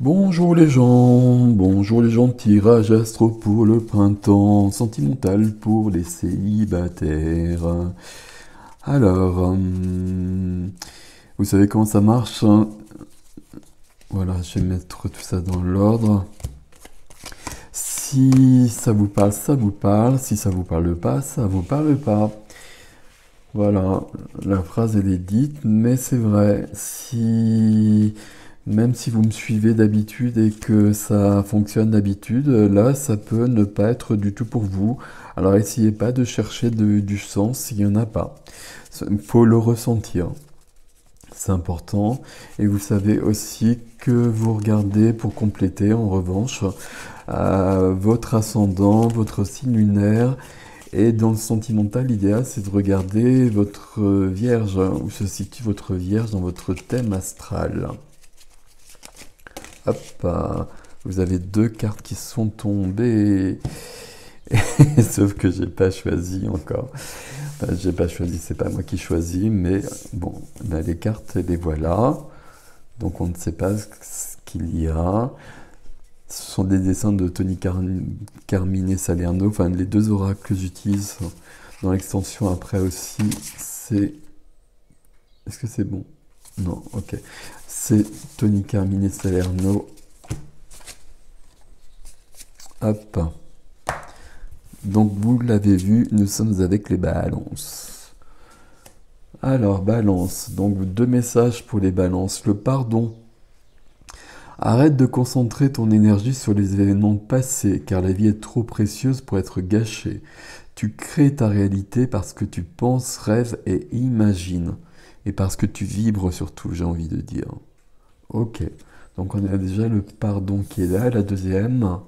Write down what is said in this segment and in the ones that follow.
Bonjour les gens, tirage astro pour le printemps, sentimental pour les célibataires. Alors, vous savez comment ça marche, hein. Voilà, je vais mettre tout ça dans l'ordre. Si ça vous parle, ça vous parle. Si ça vous parle pas, ça vous parle pas. Voilà, la phrase elle est dite, mais c'est vrai. Même si vous me suivez d'habitude et que ça fonctionne d'habitude, là, ça peut ne pas être du tout pour vous. Alors, essayez pas de chercher du sens s'il n'y en a pas. Il faut le ressentir. C'est important. Et vous savez aussi que vous regardez pour compléter, en revanche, votre ascendant, votre signe lunaire. Et dans le sentimental, l'idéal, c'est de regarder votre vierge, où se situe votre vierge dans votre thème astral. Hop, vous avez deux cartes qui sont tombées. Sauf que j'ai pas choisi encore. Enfin, j'ai pas choisi, c'est pas moi qui choisis, mais bon, là, les cartes, les voilà. Donc on ne sait pas ce qu'il y a. Ce sont des dessins de Tony Carmine Salerno, enfin les deux oracles que j'utilise dans l'extension après aussi, c'est... Est-ce que c'est bon? Non, ok. C'est Tony Carmine Salerno. Hop. Donc vous l'avez vu, nous sommes avec les balances. Alors, balance. Donc deux messages pour les balances. Le pardon. Arrête de concentrer ton énergie sur les événements passés, car la vie est trop précieuse pour être gâchée. Tu crées ta réalité parce que tu penses, rêves et imagines. Et parce que tu vibres surtout, j'ai envie de dire. Ok, donc on a déjà le pardon qui est là. La deuxième,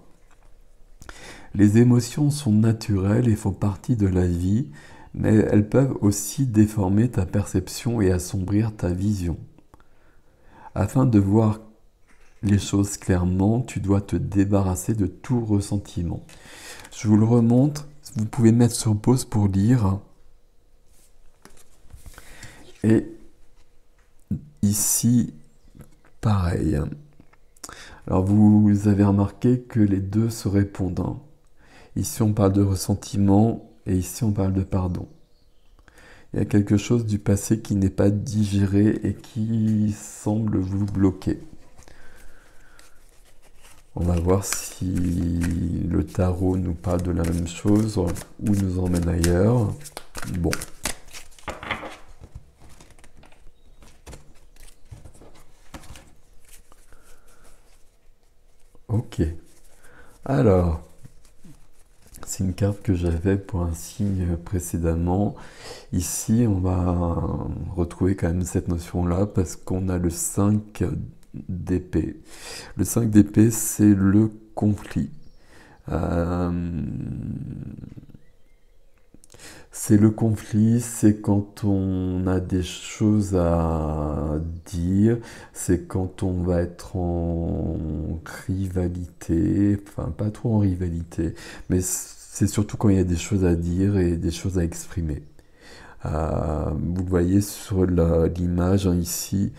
les émotions sont naturelles et font partie de la vie, mais elles peuvent aussi déformer ta perception et assombrir ta vision. Afin de voir les choses clairement, tu dois te débarrasser de tout ressentiment. Je vous le remonte, vous pouvez mettre sur pause pour lire. Et ici, pareil. Alors vous avez remarqué que les deux se répondent, hein. Ici on parle de ressentiment et ici on parle de pardon. Il y a quelque chose du passé qui n'est pas digéré et qui semble vous bloquer. On va voir si le tarot nous parle de la même chose ou nous emmène ailleurs. Bon. Ok. Alors, c'est une carte que j'avais pour un signe précédemment. Ici, on va retrouver quand même cette notion-là parce qu'on a le 5 d'épée. Le 5 d'épée, c'est le conflit. C'est le conflit, c'est quand on a des choses à dire, c'est quand on va être en rivalité, enfin pas trop en rivalité, mais c'est surtout quand il y a des choses à dire et des choses à exprimer. Vous le voyez sur l'image, hein, ici,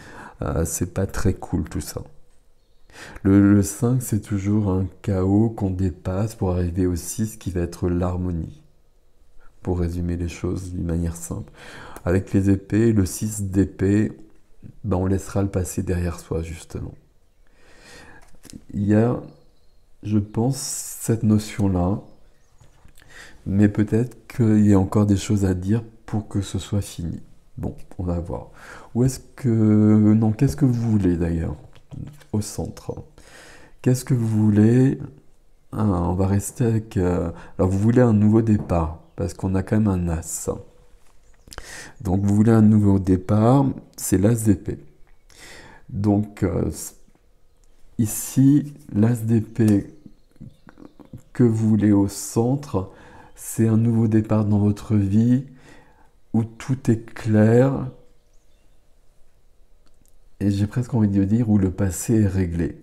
c'est pas très cool tout ça. Le 5, c'est toujours un chaos qu'on dépasse pour arriver au 6 qui va être l'harmonie. Pour résumer les choses d'une manière simple. Avec les épées, le 6 d'épée, ben on laissera le passé derrière soi, justement. Il y a, je pense, cette notion-là, mais peut-être qu'il y a encore des choses à dire pour que ce soit fini. Bon, on va voir. Où est-ce que... Non, qu'est-ce que vous voulez d'ailleurs? Au centre. Qu'est-ce que vous voulez? On va rester avec... Alors, vous voulez un nouveau départ, parce qu'on a quand même un as. Donc, vous voulez un nouveau départ, c'est l'as d'épée. Donc, ici, l'as d'épée que vous voulez au centre, c'est un nouveau départ dans votre vie où tout est clair et j'ai presque envie de dire où le passé est réglé.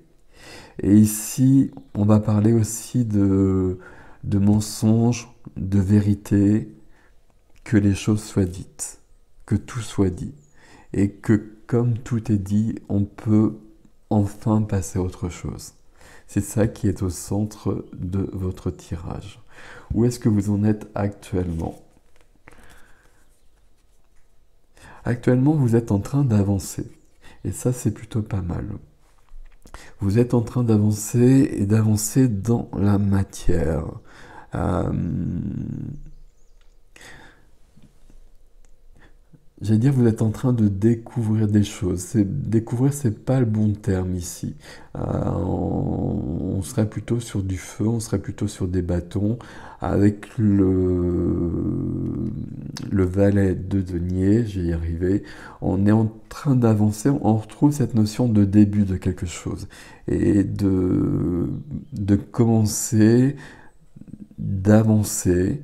Et ici, on va parler aussi de mensonges, de vérité, que les choses soient dites, que tout soit dit. Et que comme tout est dit, on peut enfin passer à autre chose. C'est ça qui est au centre de votre tirage. Où est-ce que vous en êtes actuellement? Actuellement, vous êtes en train d'avancer. Et ça, c'est plutôt pas mal. Vous êtes en train d'avancer et d'avancer dans la matière. Euh, J'allais dire, vous êtes en train de découvrir des choses. Découvrir, c'est pas le bon terme ici. On serait plutôt sur du feu, on serait plutôt sur des bâtons, avec le valet de denier, j'y y arriver. On est en train d'avancer, on retrouve cette notion de début de quelque chose. Et de commencer, d'avancer.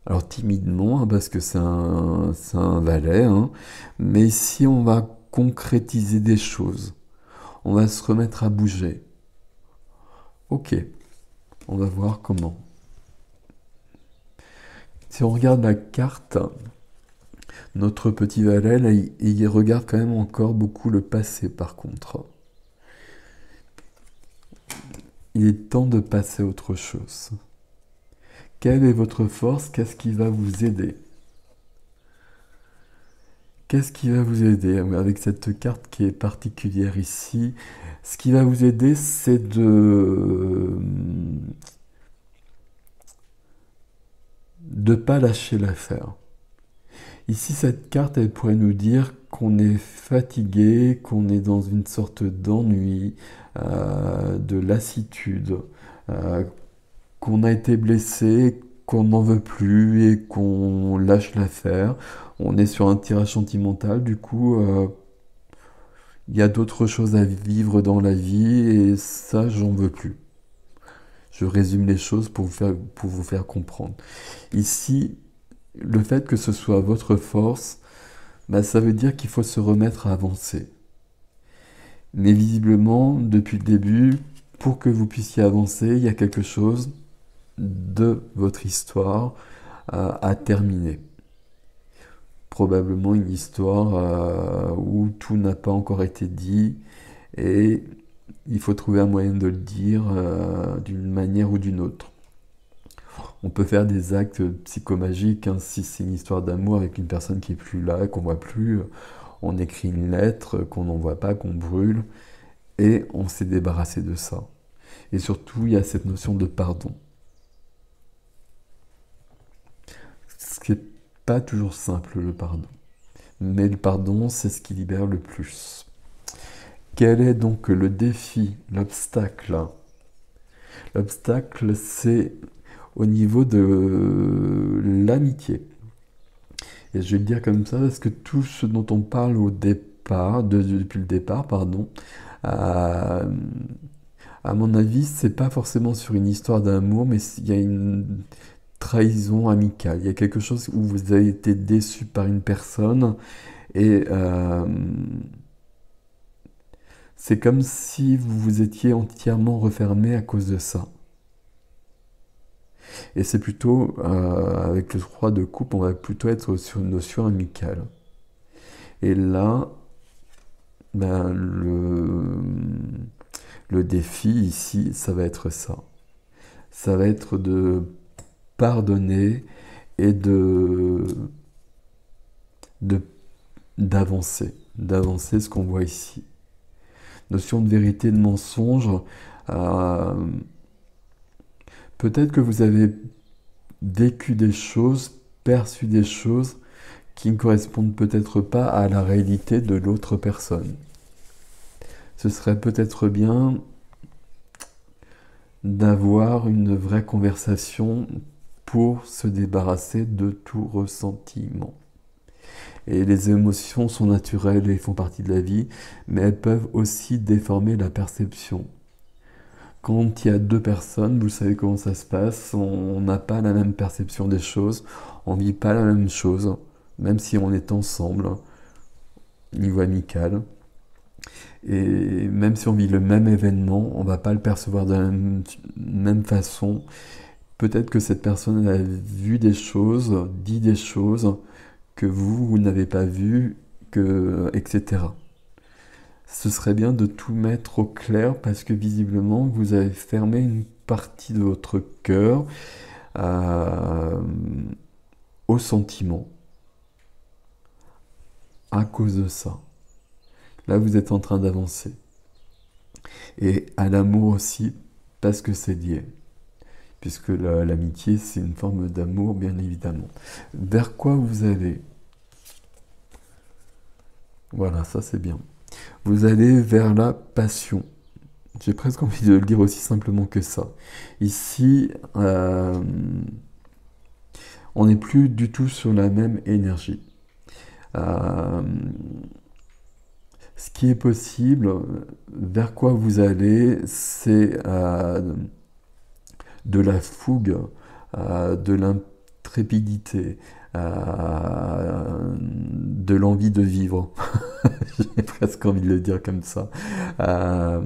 Alors timidement, hein, parce que c'est un valet, hein, mais si on va concrétiser des choses, on va se remettre à bouger. Ok, on va voir comment. Si on regarde la carte, notre petit valet, là, il regarde quand même encore beaucoup le passé par contre. Il est temps de passer à autre chose. Quelle est votre force? Qu'est-ce qui va vous aider? Qu'est-ce qui va vous aider avec cette carte qui est particulière ici? Ce qui va vous aider, c'est de ne pas lâcher l'affaire. Ici, cette carte, elle pourrait nous dire qu'on est fatigué, qu'on est dans une sorte d'ennui, de lassitude, euh, qu'on a été blessé, qu'on n'en veut plus et qu'on lâche l'affaire. On est sur un tirage sentimental, du coup, il y a d'autres choses à vivre dans la vie et ça, j'en veux plus. Je résume les choses pour vous faire comprendre. Ici, le fait que ce soit votre force, bah, ça veut dire qu'il faut se remettre à avancer. Mais visiblement, depuis le début, pour que vous puissiez avancer, il y a quelque chose de votre histoire à terminer. Probablement une histoire où tout n'a pas encore été dit et il faut trouver un moyen de le dire d'une manière ou d'une autre. On peut faire des actes psychomagiques, hein, si c'est une histoire d'amour avec une personne qui est plus là, qu'on voit plus, on écrit une lettre qu'on n'envoie pas, qu'on brûle, et on s'est débarrassé de ça. Et surtout, il y a cette notion de pardon. Ce qui n'est pas toujours simple, le pardon. Mais le pardon, c'est ce qui libère le plus. Quel est donc le défi, l'obstacle? L'obstacle, c'est au niveau de l'amitié. Et je vais le dire comme ça parce que tout ce dont on parle au départ, depuis le départ, pardon, à mon avis, c'est pas forcément sur une histoire d'amour, mais il y a une trahison amicale. Il y a quelque chose où vous avez été déçu par une personne et c'est comme si vous vous étiez entièrement refermé à cause de ça. Et c'est plutôt, avec le 3 de coupe, on va plutôt être sur une notion amicale. Et là, ben, le défi ici, ça va être ça. Ça va être de pardonner et d'avancer. D'avancer ce qu'on voit ici. Notion de vérité, de mensonge. Peut-être que vous avez vécu des choses, perçu des choses qui ne correspondent peut-être pas à la réalité de l'autre personne. Ce serait peut-être bien d'avoir une vraie conversation pour se débarrasser de tout ressentiment. Et les émotions sont naturelles et font partie de la vie, mais elles peuvent aussi déformer la perception. Quand il y a deux personnes, vous savez comment ça se passe, on n'a pas la même perception des choses, on ne vit pas la même chose, même si on est ensemble, niveau amical. Et même si on vit le même événement, on ne va pas le percevoir de la même façon. Peut-être que cette personne a vu des choses, dit des choses que vous n'avez pas vues, etc. ce serait bien de tout mettre au clair parce que visiblement vous avez fermé une partie de votre cœur euh, au sentiment à cause de ça. Là, vous êtes en train d'avancer. Et à l'amour aussi, parce que c'est lié. Puisque l'amitié, c'est une forme d'amour, bien évidemment. Vers quoi vous allez? Voilà, ça c'est bien. Vous allez vers la passion. J'ai presque envie de le dire aussi simplement que ça. Ici, on n'est plus du tout sur la même énergie. Euh, Ce qui est possible, vers quoi vous allez, c'est de la fougue, de l'intrépidité, de l'envie de vivre. J'ai presque envie de le dire comme ça. Euh,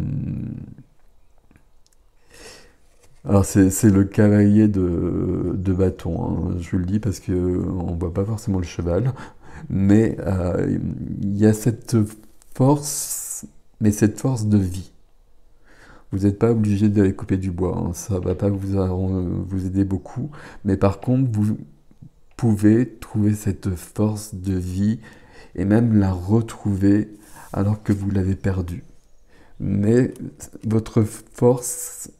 alors c'est le cavalier de bâton, hein. Je le dis parce que on voit pas forcément le cheval, mais il y a cette force, mais cette force de vie. Vous n'êtes pas obligé d'aller couper du bois, hein, ça va pas vous aider beaucoup, mais par contre, vous pouvez trouver cette force de vie et même la retrouver alors que vous l'avez perdue. Mais votre force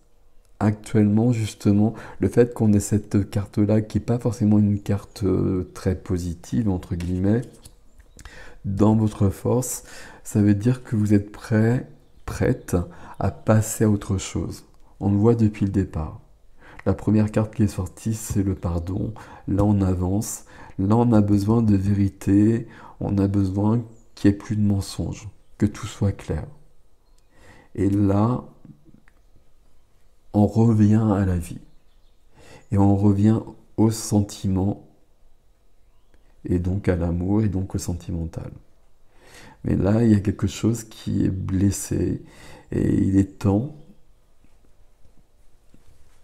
actuellement, justement, le fait qu'on ait cette carte-là, qui n'est pas forcément une carte très positive, entre guillemets, dans votre force, ça veut dire que vous êtes prête à passer à autre chose. On le voit depuis le départ. La première carte qui est sortie, c'est le pardon. Là, on avance. Là, on a besoin de vérité. On a besoin qu'il n'y ait plus de mensonges. Que tout soit clair. Et là, on revient à la vie. Et on revient au sentiment. Et donc à l'amour et donc au sentimental. Mais là, il y a quelque chose qui est blessé. Et il est temps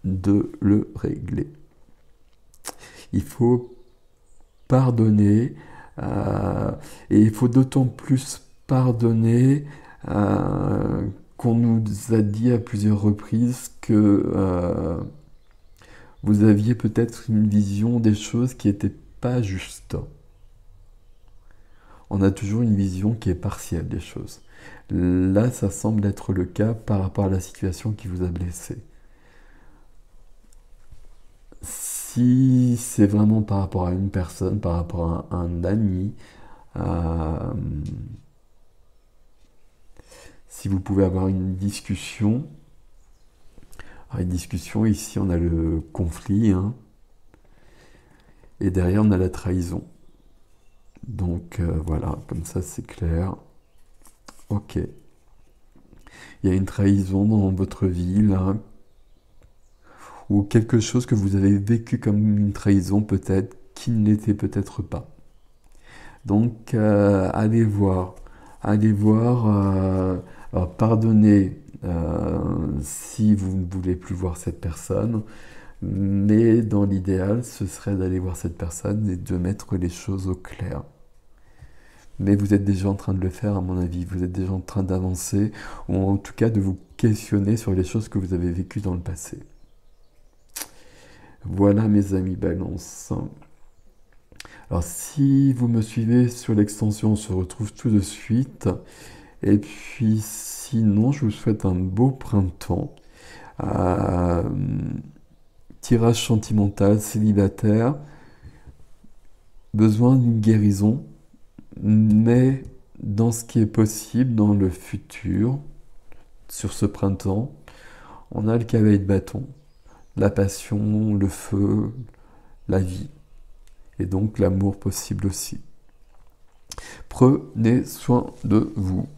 de le régler. Il faut pardonner, et il faut d'autant plus pardonner qu'on nous a dit à plusieurs reprises que vous aviez peut-être une vision des choses qui n'était pas juste. On a toujours une vision qui est partielle des choses. Là, ça semble être le cas par rapport à la situation qui vous a blessé. Si c'est vraiment par rapport à une personne, par rapport à un ami, euh, si vous pouvez avoir une discussion, alors une discussion, ici on a le conflit, hein, et derrière on a la trahison. Donc voilà, comme ça c'est clair. Ok. Il y a une trahison dans votre vie, là, ou quelque chose que vous avez vécu comme une trahison peut-être, qui ne l'était peut-être pas. Donc allez voir, alors, pardonnez si vous ne voulez plus voir cette personne, mais dans l'idéal, ce serait d'aller voir cette personne et de mettre les choses au clair. Mais vous êtes déjà en train de le faire, à mon avis. Vous êtes déjà en train d'avancer, ou en tout cas de vous questionner sur les choses que vous avez vécues dans le passé. Voilà, mes amis Balance. Alors, si vous me suivez sur l'extension, on se retrouve tout de suite. Et puis, sinon, je vous souhaite un beau printemps. Euh, Tirage sentimental, célibataire. Besoin d'une guérison, mais dans ce qui est possible, dans le futur, sur ce printemps, on a le cavalier de bâton, la passion, le feu, la vie, et donc l'amour possible aussi. Prenez soin de vous.